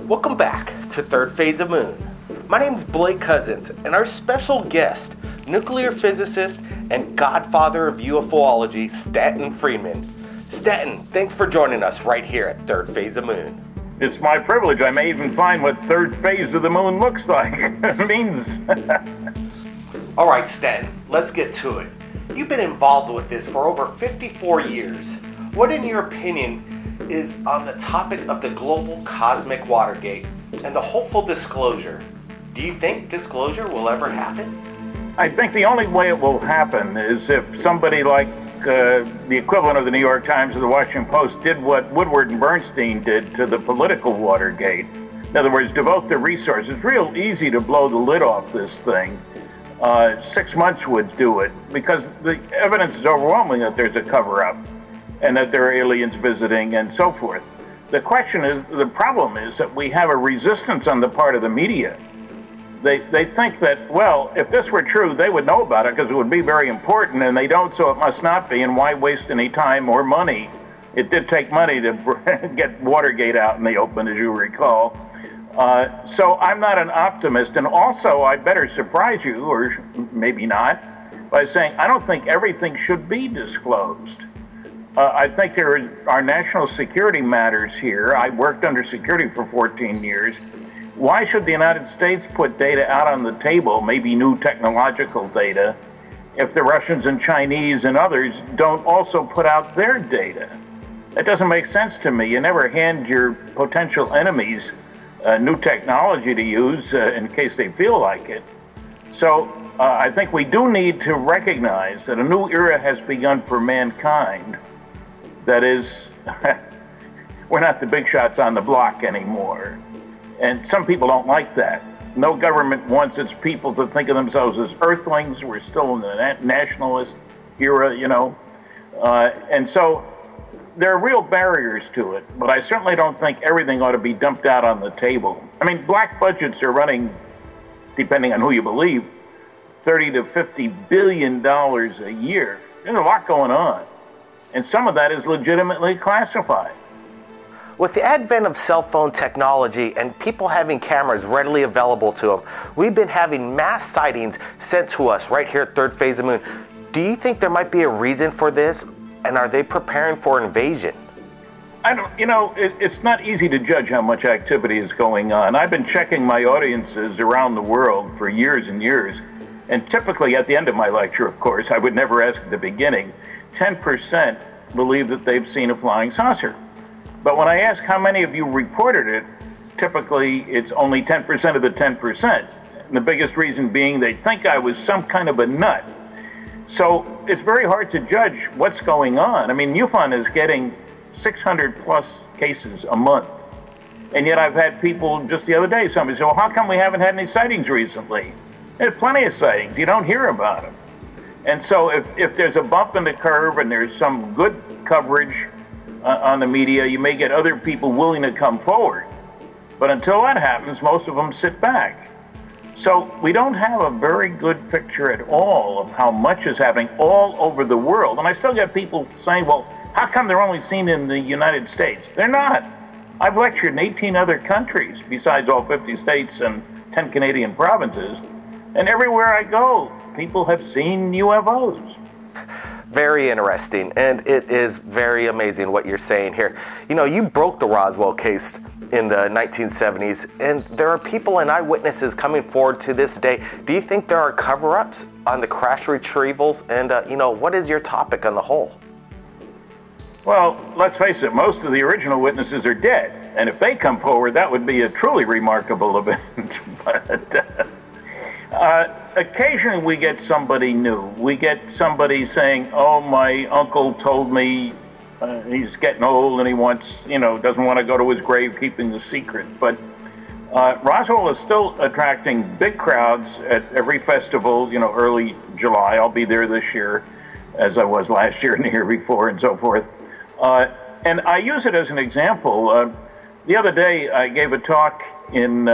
Welcome back to Third Phase of Moon. My name's Blake Cousins, and our special guest, nuclear physicist and godfather of UFOlogy, Stanton Friedman. Stanton, thanks for joining us right here at Third Phase of Moon. It's my privilege. I may even find what third phase of the moon looks like. It means... All right, Stanton, let's get to it. You've been involved with this for over 54 years. What, in your opinion, is on the topic of the global cosmic Watergate and the hopeful disclosure? Do you think disclosure will ever happen? I think the only way it will happen is if somebody like the equivalent of the New York Times or the Washington Post did what Woodward and Bernstein did to the political Watergate. In other words, devote their resources. It's real easy to blow the lid off this thing. 6 months would do it, because the evidence is overwhelming that there's a cover-up and that there are aliens visiting and so forth. The problem is that we have a resistance on the part of the media. They think that, well, if this were true, they would know about it because it would be very important, and they don't, so it must not be, and why waste any time or money? It did take money to get Watergate out in the open, as you recall. So I'm not an optimist, and also I better surprise you, or maybe not, by saying I don't think everything should be disclosed. I think there are national security matters here. I worked under security for 14 years. Why should the United States put data out on the table, maybe new technological data, if the Russians and Chinese and others don't also put out their data? That doesn't make sense to me. You never hand your potential enemies new technology to use in case they feel like it. So I think we do need to recognize that a new era has begun for mankind. That is, we're not the big shots on the block anymore. And some people don't like that. No government wants its people to think of themselves as earthlings. We're still in the nationalist era, you know. And so there are real barriers to it, but I certainly don't think everything ought to be dumped out on the table. I mean, black budgets are running, depending on who you believe, $30 to $50 billion a year. There's a lot going on, and some of that is legitimately classified. With the advent of cell phone technology and people having cameras readily available to them, we've been having mass sightings sent to us right here at Third Phase of Moon. Do you think there might be a reason for this? And are they preparing for invasion? It's not easy to judge how much activity is going on. I've been checking my audiences around the world for years and years. And typically at the end of my lecture, of course, I would never ask at the beginning, 10% believe that they've seen a flying saucer. But when I ask how many of you reported it, typically it's only 10% of the 10%. And the biggest reason being they think I was some kind of a nut. So it's very hard to judge what's going on. I mean, MUFON is getting 600 plus cases a month. And yet I've had people just the other day, somebody said, well, how come we haven't had any sightings recently? There's plenty of sightings. You don't hear about them. And so if there's a bump in the curve and there's some good coverage on the media, you may get other people willing to come forward. But until that happens, most of them sit back. So we don't have a very good picture at all of how much is happening all over the world. And I still get people saying, well, how come they're only seen in the United States? They're not. I've lectured in 18 other countries, besides all 50 states and 10 Canadian provinces. And everywhere I go, people have seen UFOs. Very interesting, and it is very amazing what you're saying here. You know, you broke the Roswell case in the 1970s, and there are people and eyewitnesses coming forward to this day. Do you think there are cover-ups on the crash retrievals? And, what is your topic on the whole? Well, let's face it, most of the original witnesses are dead. And if they come forward, that would be a truly remarkable event. But occasionally we get somebody new. We get somebody saying, oh, my uncle told me he's getting old and he wants, doesn't want to go to his grave keeping the secret. But Roswell is still attracting big crowds at every festival, early July. I'll be there this year, as I was last year and the year before and so forth. And I use it as an example. The other day I gave a talk in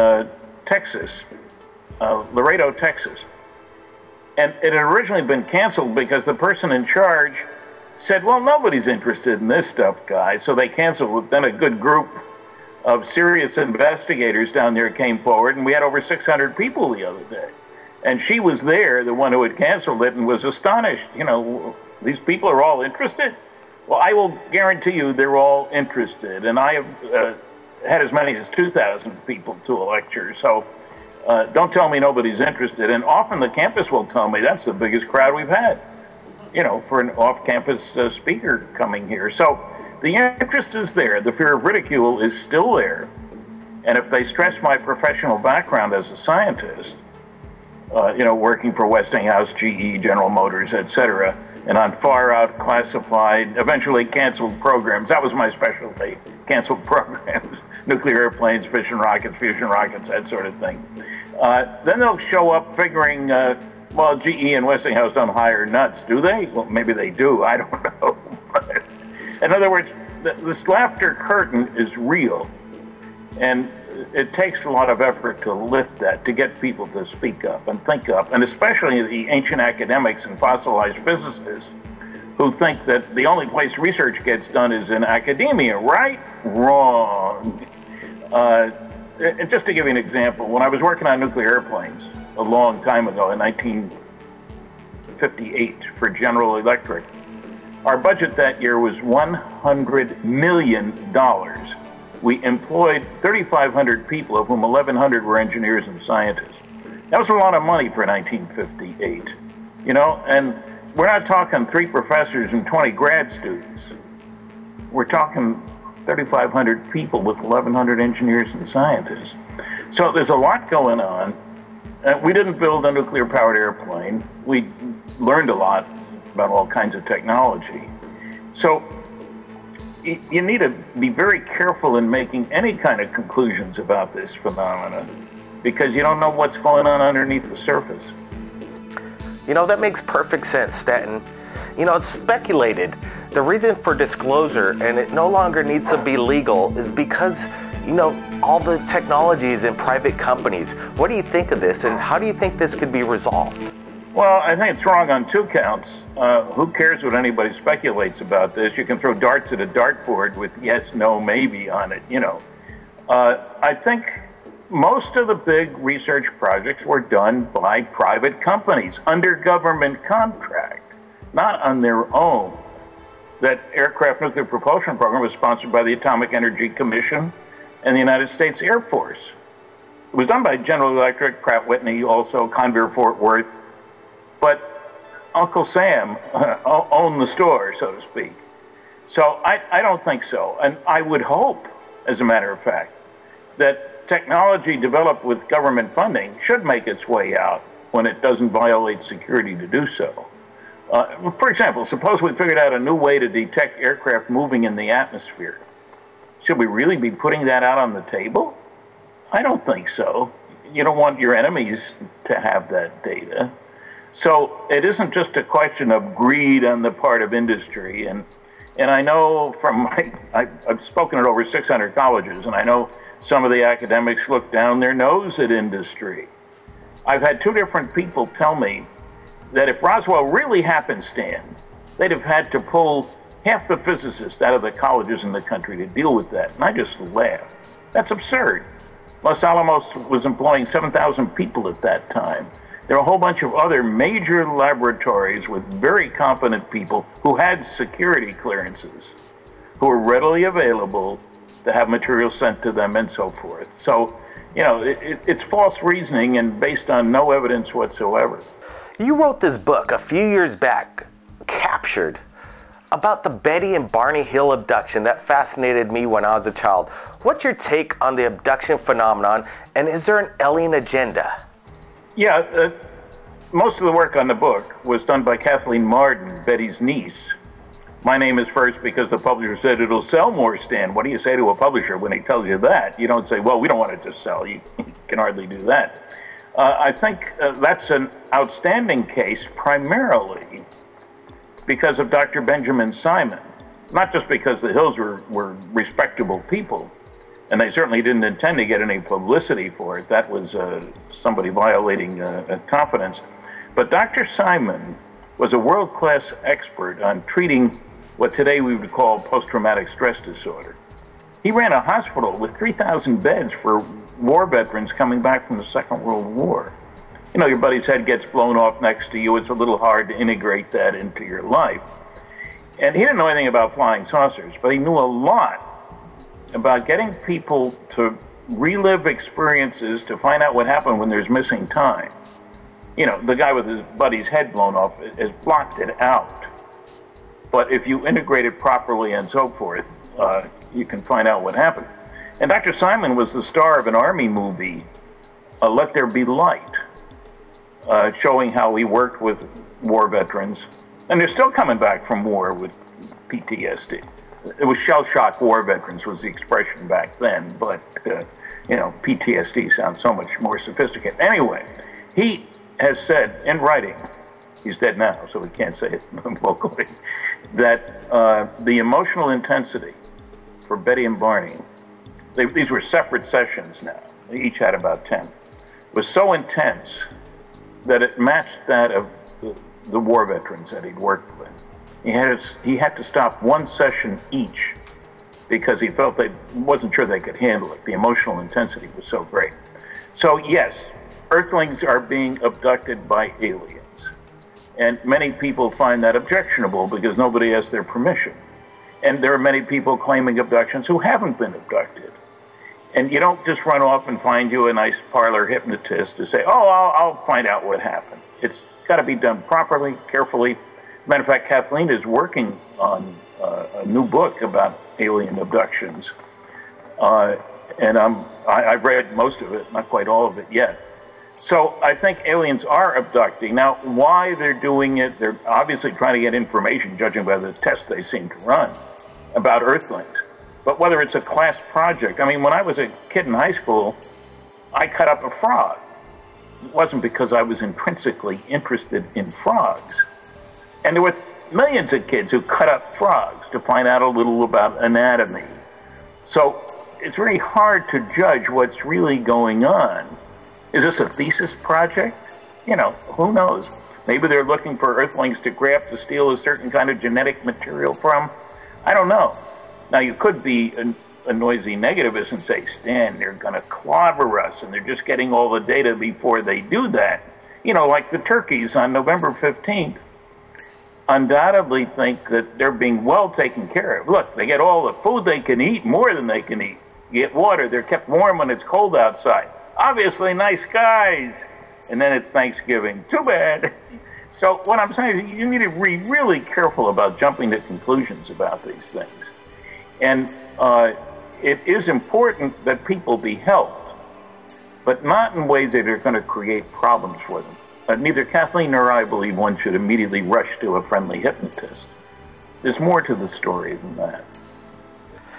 Texas, Laredo, Texas. And it had originally been canceled because the person in charge said, well, nobody's interested in this stuff, guys. So they canceled it. Then a good group of serious investigators down there came forward, and we had over 600 people the other day. And she was there, the one who had canceled it, and was astonished. You know, these people are all interested? Well, I will guarantee you they're all interested. And I have had as many as 2,000 people to a lecture. So don't tell me nobody's interested. And often the campus will tell me that's the biggest crowd we've had, you know, for an off-campus speaker coming here. So the interest is there. The fear of ridicule is still there. And if they stress my professional background as a scientist, you know, working for Westinghouse, GE, General Motors, etc., and on far-out classified, eventually canceled programs. That was my specialty, canceled programs, nuclear airplanes, fission rockets, fusion rockets, that sort of thing. Then they'll show up figuring, well, GE and Westinghouse don't hire nuts, do they? Well, maybe they do, I don't know. In other words, this laughter curtain is real, and it takes a lot of effort to lift that, to get people to speak up and think up, and especially the ancient academics and fossilized physicists who think that the only place research gets done is in academia. Right? Wrong. And just to give you an example, when I was working on nuclear airplanes a long time ago, in 1958, for General Electric, our budget that year was $100 million. We employed 3,500 people, of whom 1,100 were engineers and scientists. That was a lot of money for 1958, you know, and we're not talking 3 professors and 20 grad students. We're talking 3,500 people with 1,100 engineers and scientists. So there's a lot going on. We didn't build a nuclear-powered airplane. We learned a lot about all kinds of technology. So you need to be very careful in making any kind of conclusions about this phenomenon, because you don't know what's going on underneath the surface. You know, that makes perfect sense, Stanton. You know, it's speculated. The reason for disclosure, and it no longer needs to be legal, is because, you know, all the technology is in private companies. What do you think of this, and how do you think this could be resolved? Well, I think it's wrong on 2 counts. Who cares what anybody speculates about this? You can throw darts at a dartboard with yes, no, maybe on it, you know. I think most of the big research projects were done by private companies under government contract, not on their own. That aircraft nuclear propulsion program was sponsored by the Atomic Energy Commission and the United States Air Force. It was done by General Electric, Pratt Whitney, also Convair Fort Worth. But Uncle Sam owned the store, so to speak. So I don't think so. And I would hope, as a matter of fact, that technology developed with government funding should make its way out when it doesn't violate security to do so. For example, suppose we figured out a new way to detect aircraft moving in the atmosphere. Should we really be putting that out on the table? I don't think so. You don't want your enemies to have that data. So it isn't just a question of greed on the part of industry. And I know from I've spoken at over 600 colleges, and I know some of the academics look down their nose at industry. I've had 2 different people tell me that if Roswell really happened, Stan, they'd have had to pull half the physicists out of the colleges in the country to deal with that. And I just laughed. That's absurd. Los Alamos was employing 7,000 people at that time. There are a whole bunch of other major laboratories with very competent people who had security clearances, who were readily available to have material sent to them and so forth. So, you know, it's false reasoning and based on no evidence whatsoever. You wrote this book a few years back, Captured, about the Betty and Barney Hill abduction that fascinated me when I was a child. What's your take on the abduction phenomenon, and is there an alien agenda? Yeah, most of the work on the book was done by Kathleen Marden, Betty's niece. My name is first because the publisher said it'll sell more, Stan. What do you say to a publisher when he tells you that? You don't say, well, we don't want it to sell. You can hardly do that. I think that's an outstanding case primarily because of Dr. Benjamin Simon, not just because the Hills were respectable people, and they certainly didn't intend to get any publicity for it. That was somebody violating confidence. But Dr. Simon was a world-class expert on treating what today we would call post-traumatic stress disorder. He ran a hospital with 3,000 beds for war veterans coming back from the Second World War. You know, your buddy's head gets blown off next to you. It's a little hard to integrate that into your life. And he didn't know anything about flying saucers, but he knew a lot about getting people to relive experiences to find out what happened when there's missing time. You know, the guy with his buddy's head blown off has blocked it out. But if you integrate it properly and so forth, you can find out what happened. And Dr. Simon was the star of an Army movie, Let There Be Light, showing how he worked with war veterans. And they're still coming back from war with PTSD. It was shell-shock war veterans was the expression back then, but, you know, PTSD sounds so much more sophisticated. Anyway, he has said in writing, he's dead now, so we can't say it vocally, that the emotional intensity for Betty and Barney, these were separate sessions now, they each had about 10, was so intense that it matched that of the war veterans that he'd worked with. He had to stop one session each because he felt they wasn't sure they could handle it. The emotional intensity was so great. So yes, Earthlings are being abducted by aliens. And many people find that objectionable because nobody has their permission. And there are many people claiming abductions who haven't been abducted. And you don't just run off and find you a nice parlor hypnotist to say, oh, I'll find out what happened. It's got to be done properly, carefully. Matter of fact, Kathleen is working on a new book about alien abductions. And I've read most of it, not quite all of it yet. So I think aliens are abducting. Now, why they're doing it, they're obviously trying to get information, judging by the tests they seem to run, about Earthlings. But whether it's a class project, I mean, when I was a kid in high school, I cut up a frog. It wasn't because I was intrinsically interested in frogs. And there were millions of kids who cut up frogs to find out a little about anatomy. So it's very hard to judge what's really going on. Is this a thesis project? You know, who knows? Maybe they're looking for Earthlings to graft to steal a certain kind of genetic material from. I don't know. Now, you could be a noisy negativist and say, Stan, they're going to clobber us, and they're just getting all the data before they do that. You know, like the turkeys on November 15th undoubtedly think that they're being well taken care of. Look, they get all the food they can eat, more than they can eat. You get water. They're kept warm when it's cold outside. Obviously, nice guys. And then it's Thanksgiving. Too bad. So what I'm saying is you need to be really careful about jumping to conclusions about these things. And it is important that people be helped, but not in ways that are going to create problems for them. Neither Kathleen nor I believe one should immediately rush to a friendly hypnotist. There's more to the story than that.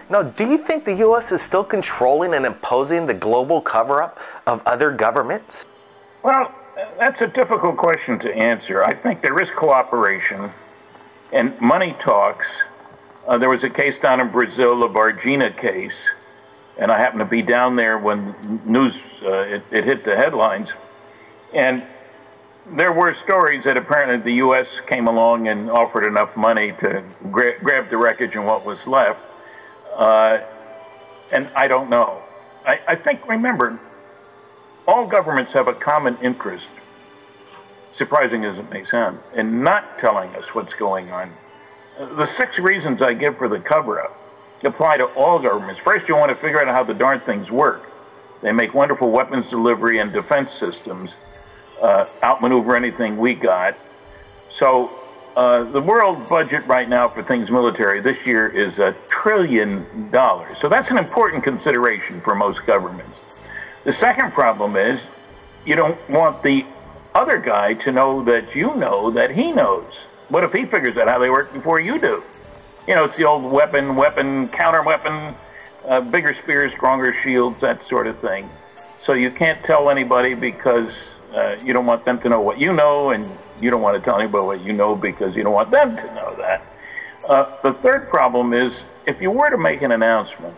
Now, do you think the U.S. is still controlling and imposing the global cover-up of other governments? Well, that's a difficult question to answer. I think there is cooperation and money talks. There was a case down in Brazil, the Varginha case, and I happened to be down there when news, it hit the headlines. And there were stories that apparently the U.S. came along and offered enough money to grab the wreckage and what was left. And I don't know. I think, remember, all governments have a common interest, surprising as it may sound, in not telling us what's going on. The 6 reasons I give for the cover-up apply to all governments. First, you want to figure out how the darn things work. They make wonderful weapons delivery and defense systems, outmaneuver anything we got. So the world budget right now for things military this year is $1 trillion. So that's an important consideration for most governments. The second problem is you don't want the other guy to know that you know that he knows. What if he figures out how they work before you do? You know, it's the old weapon, counter-weapon, bigger spears, stronger shields, that sort of thing. So you can't tell anybody because you don't want them to know what you know, and you don't want to tell anybody what you know because you don't want them to know that. The third problem is, if you were to make an announcement,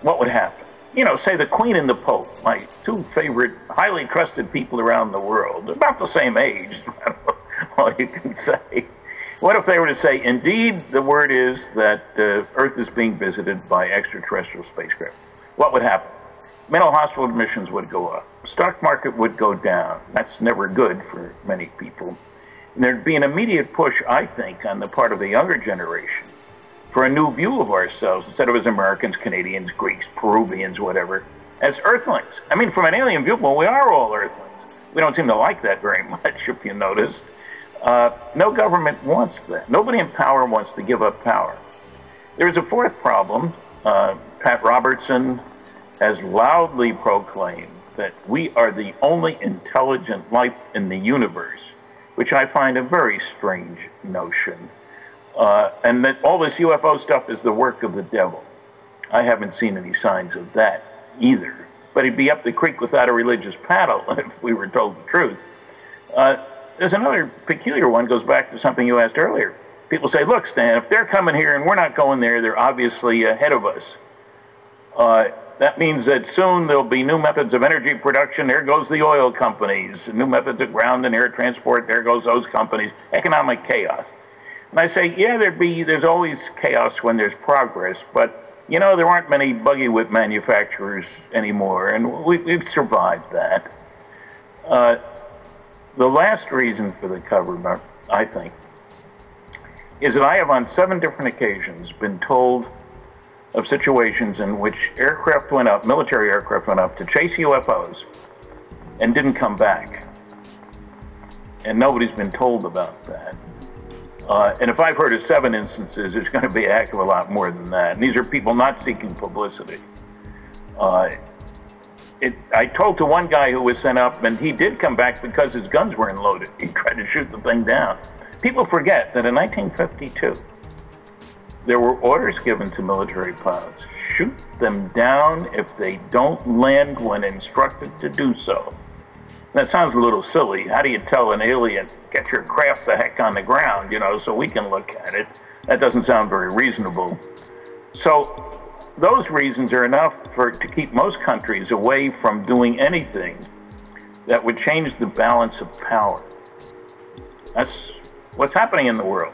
what would happen? You know, say the Queen and the Pope, my 2 favorite, highly trusted people around the world, about the same age, all you can say. What if they were to say, indeed, the word is that Earth is being visited by extraterrestrial spacecraft? What would happen? Mental hospital admissions would go up. Stock market would go down. That's never good for many people. And there'd be an immediate push, I think, on the part of the younger generation for a new view of ourselves, instead of as Americans, Canadians, Greeks, Peruvians, whatever, as Earthlings. I mean, from an alien viewpoint, we are all Earthlings. We don't seem to like that very much, if you notice. No government wants that. Nobody in power wants to give up power. There's a fourth problem. Pat Robertson has loudly proclaimed that we are the only intelligent life in the universe, which I find a very strange notion. And that all this UFO stuff is the work of the devil. I haven't seen any signs of that either. But he'd be up the creek without a religious paddle if we were told the truth. There's another peculiar one, goes back to something you asked earlier. People say, look, Stan, if they're coming here and we're not going there, they're obviously ahead of us. That means that soon there'll be new methods of energy production. There goes the oil companies. New methods of ground and air transport. There goes those companies. Economic chaos. And I say, yeah, there's always chaos when there's progress, but you know, there aren't many buggy whip manufacturers anymore, and we've survived that. The last reason for the cover, I think, is that I have on 7 different occasions been told of situations in which aircraft went up, military aircraft went up to chase UFOs and didn't come back. And nobody's been told about that. And if I've heard of 7 instances, there's going to be a heck of a lot more than that. And these are people not seeking publicity. I told to one guy who was sent up, and he did come back because his guns weren't loaded. He tried to shoot the thing down. People forget that in 1952, there were orders given to military pilots. Shoot them down if they don't land when instructed to do so. That sounds a little silly. How do you tell an alien, get your craft the heck on the ground, you know, so we can look at it? That doesn't sound very reasonable. So those reasons are enough to keep most countries away from doing anything that would change the balance of power. That's what's happening in the world.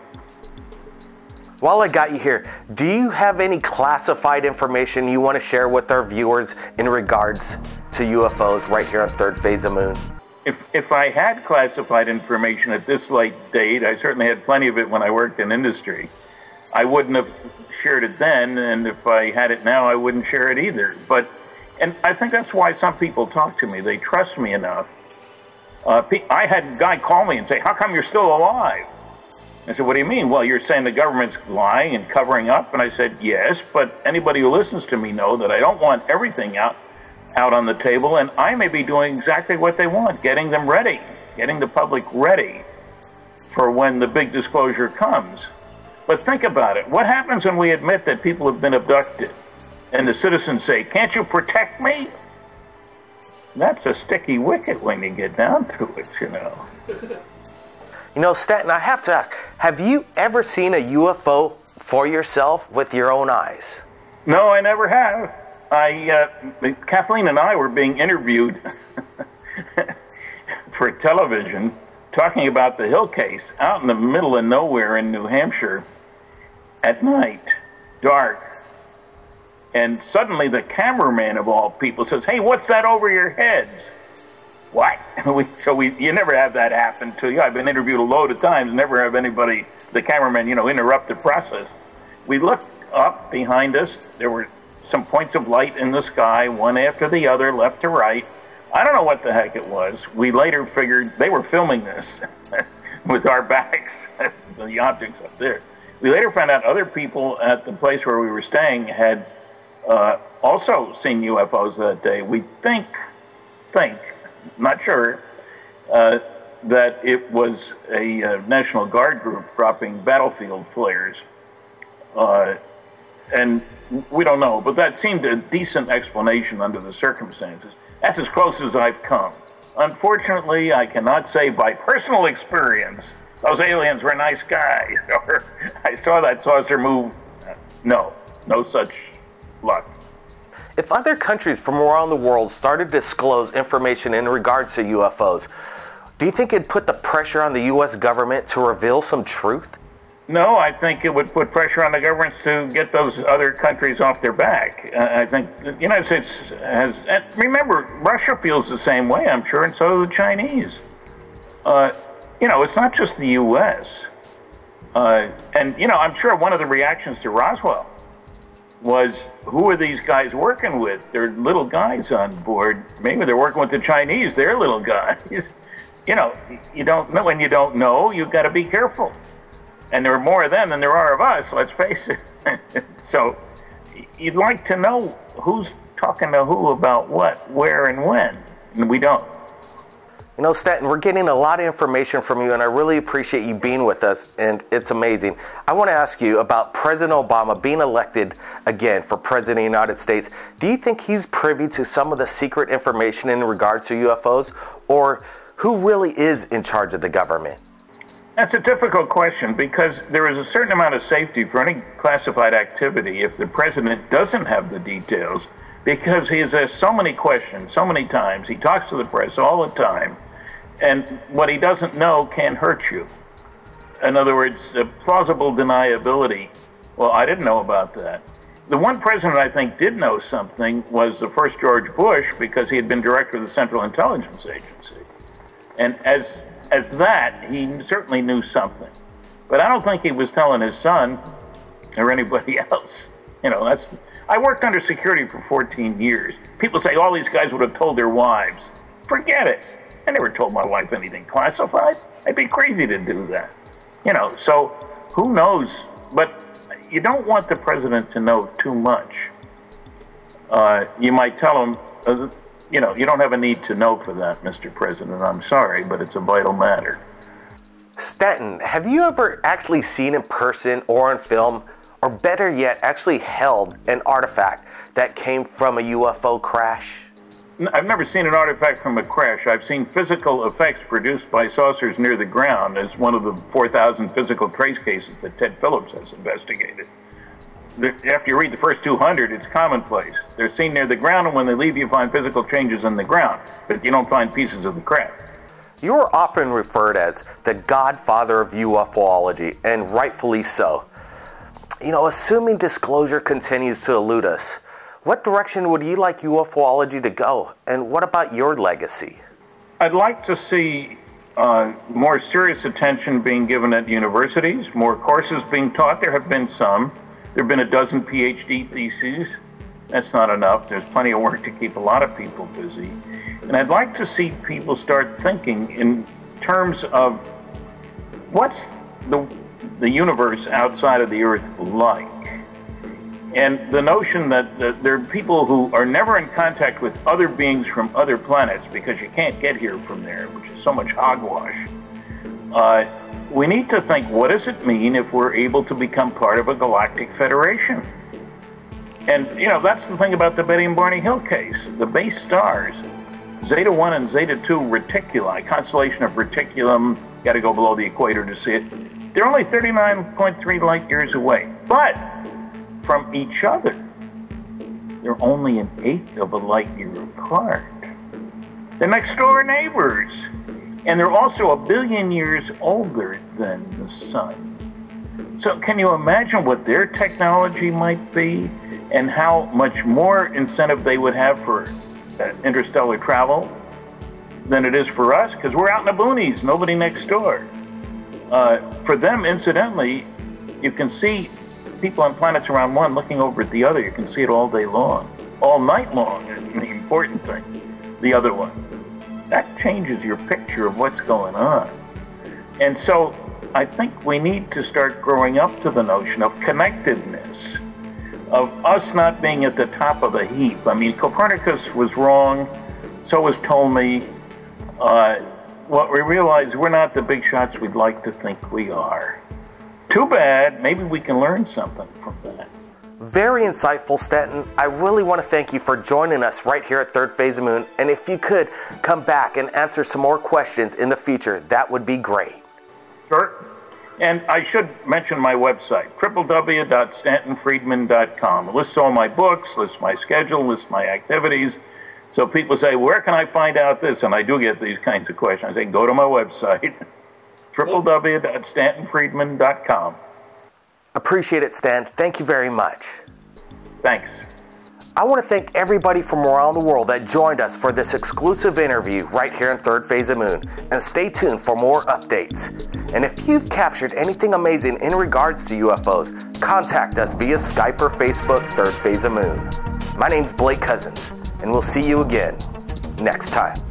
While I got you here, do you have any classified information you want to share with our viewers in regards to UFOs right here on Third Phase of Moon? If I had classified information at this late date, I certainly had plenty of it when I worked in industry. I wouldn't have shared it then, and if I had it now, I wouldn't share it either. And I think that's why some people talk to me. They trust me enough. I had a guy call me and say, how come you're still alive? I said, what do you mean? Well, you're saying the government's lying and covering up? And I said, yes, but anybody who listens to me know that I don't want everything out on the table, and I may be doing exactly what they want, getting them ready, getting the public ready for when the big disclosure comes. But think about it. What happens when we admit that people have been abducted and the citizens say, can't you protect me? That's a sticky wicket when you get down to it, you know. You know, Stanton, I have to ask, have you ever seen a UFO for yourself with your own eyes? No, I never have. Kathleen and I were being interviewed for television talking about the Hill case out in the middle of nowhere in New Hampshire at night, dark. And suddenly the cameraman of all people says, hey, what's that over your heads? What? You never have that happen to you. I've been interviewed a load of times, never have anybody, the cameraman, interrupt the process. We looked up behind us. There were some points of light in the sky, one after the other, left to right. I don't know what the heck it was. We later figured they were filming this with our backs, the objects up there. We later found out other people at the place where we were staying had also seen UFOs that day. We think, not sure, that it was a National Guard group dropping battlefield flares. And we don't know, but that seemed a decent explanation under the circumstances. That's as close as I've come. Unfortunately, I cannot say by personal experience, those aliens were nice guys, or I saw that saucer move. No such luck. If other countries from around the world started to disclose information in regards to UFOs, do you think it'd put the pressure on the U.S. government to reveal some truth? No, I think it would put pressure on the governments to get those other countries off their back. I think the United States has, and remember, Russia feels the same way, I'm sure, and so do the Chinese. It's not just the U.S. And I'm sure one of the reactions to Roswell was, who are these guys working with? They're little guys on board. Maybe they're working with the Chinese. They're little guys. You don't know. When you don't know, you've got to be careful. And there are more of them than there are of us, let's face it. So you'd like to know who's talking to who about what, where, and when. And we don't. Stanton, we're getting a lot of information from you, and I really appreciate you being with us, and it's amazing. I want to ask you about President Obama being elected again for President of the United States. Do you think he's privy to some of the secret information in regards to UFOs, or who really is in charge of the government? That's a difficult question, because there is a certain amount of safety for any classified activity if the president doesn't have the details, because he has asked so many questions so many times. He talks to the press all the time. And what he doesn't know can hurt you. In other words, plausible deniability. Well, I didn't know about that. The one president I think did know something was the first George Bush, because he had been director of the Central Intelligence Agency. And as that, he certainly knew something. But I don't think he was telling his son or anybody else. I worked under security for 14 years. People say all these guys would have told their wives. Forget it. I never told my wife anything classified. I'd be crazy to do that. So who knows? But you don't want the president to know too much. You might tell him, you don't have a need to know for that, Mr. President. I'm sorry, but it's a vital matter. Stanton, have you ever actually seen in person or on film, or better yet, actually held an artifact that came from a UFO crash? I've never seen an artifact from a crash. I've seen physical effects produced by saucers near the ground, as one of the 4,000 physical trace cases that Ted Phillips has investigated. After you read the first 200, it's commonplace. They're seen near the ground, and when they leave, you find physical changes in the ground, but you don't find pieces of the craft. You are often referred as the godfather of UFOlogy, and rightfully so. Assuming disclosure continues to elude us, what direction would you like UFOlogy to go, and what about your legacy? I'd like to see more serious attention being given at universities, more courses being taught. There have been some. There have been a dozen PhD theses. That's not enough. There's plenty of work to keep a lot of people busy. And I'd like to see people start thinking in terms of what's the universe outside of the Earth like. And the notion that there are people who are never in contact with other beings from other planets, because you can't get here from there, which is so much hogwash. We need to think, what does it mean if we're able to become part of a galactic federation? And, that's the thing about the Betty and Barney Hill case. The base stars, Zeta 1 and Zeta 2 reticuli, constellation of Reticulum, got to go below the equator to see it. They're only 39.3 light years away. But from each other, they're only an eighth of a light year apart. They're next door neighbors. And they're also 1 billion years older than the sun. So can you imagine what their technology might be, and how much more incentive they would have for interstellar travel than it is for us? Because we're out in the boonies, nobody next door. For them, incidentally, you can see people on planets around one looking over at the other. You can see it all day long, all night long, is the important thing, the other one. That changes your picture of what's going on. And so I think we need to start growing up to the notion of connectedness, of us not being at the top of the heap. I mean, Copernicus was wrong, so was Ptolemy. What we realize, we're not the big shots we'd like to think we are. Too bad. Maybe we can learn something from that. Very insightful, Stanton. I really want to thank you for joining us right here at Third Phase of Moon. And if you could come back and answer some more questions in the future, that would be great. Sure. And I should mention my website, www.stantonfriedman.com. It lists all my books, lists my schedule, lists my activities. So people say, where can I find out this? And I do get these kinds of questions. I say, go to my website, www.stantonfriedman.com. Appreciate it, Stan. Thank you very much. Thanks. I want to thank everybody from around the world that joined us for this exclusive interview right here in Third Phase of Moon. And stay tuned for more updates. And if you've captured anything amazing in regards to UFOs, contact us via Skype or Facebook, Third Phase of Moon. My name's Blake Cousins, and we'll see you again next time.